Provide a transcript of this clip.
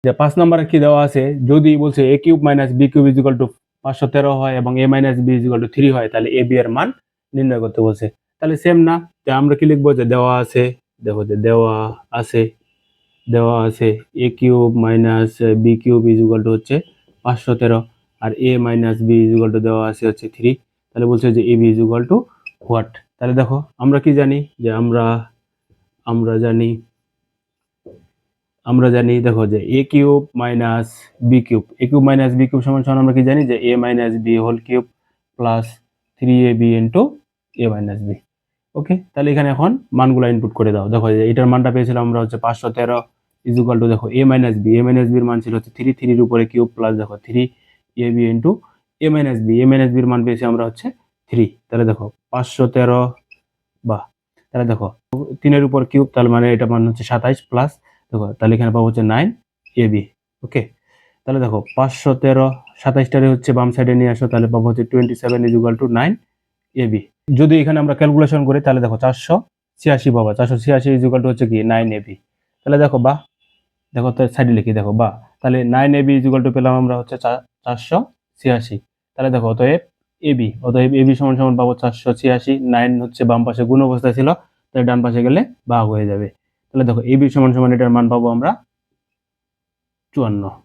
যে 5 নম্বরে কি দেওয়া আছে, যদি বলছে a cube minus b cube is equal to 513 হয় এবং a minus b is equal to 3 হয়, তাহলে a b এর মান নির্ণয় করতে বলছে। তাহলে সেম না, তো আমরা কি লিখবো, যে দেওয়া আছে, দেখো যে দেওয়া আছে a cube minus b cube is equal to হচ্ছে 513, আর a minus b is equal to দেওয়া আছে হচ্ছে 3। তাহলে বলছে যে ab is equal to what. তাহলে দেখো আমরা কি জানি, যে আমরা জানি দেখো যে a cube minus b cube, সমান সমান আমরা কি জানি, যে a minus b whole cube plus 3ab into a minus b। Okay, তাহলে এখানে এখন মানগুলো ইনপুট করে দাও। দেখো যে এটার মানটা পেয়েছিলাম আমরা হচ্ছে 513 ইজ ইকুয়াল টু, দেখো a মাইনাস b এর মান ছিল হচ্ছে 3, 3 এর উপরে কিউব প্লাস দেখো 3ab into a minus b এর মান পেয়েছি আমরা হচ্ছে 3। তাহলে দেখো 513, বা তাহলে দেখো 3 এর উপর কিউব, তাহলে মানে এটা মান হচ্ছে 27 প্লাস দেখো, তাহলে এখানে পাবো হচ্ছে 9ab। ওকে, তাহলে দেখো 513, 27টারে হচ্ছে বাম সাইডে নিয়ে আসো, তাহলে পাবো হচ্ছে 27 ইজ ইকুয়াল টু 9ab। যদি এখানে আমরা ক্যালকুলেশন করি তাহলে দেখো 486 পাবো, 486 ইজ ইকুয়াল টু হচ্ছে কি 9ab। তাহলে দেখো দেখো তো সাইডে লিখি, দেখো তাহলে 9ab ইজ ইকুয়াল টু পেলাম আমরা হচ্ছে 486। তাহলে দেখো অতএব ab সমান সমান পাবো 486, 9 হচ্ছে বাম পাশে গুণ অবস্থায় ছিল, তাহলে ডান পাশে গেলে ভাগ হয়ে যাবে। তাহলে দেখো ab সমান সমান এটার মান পাবো আমরা 54।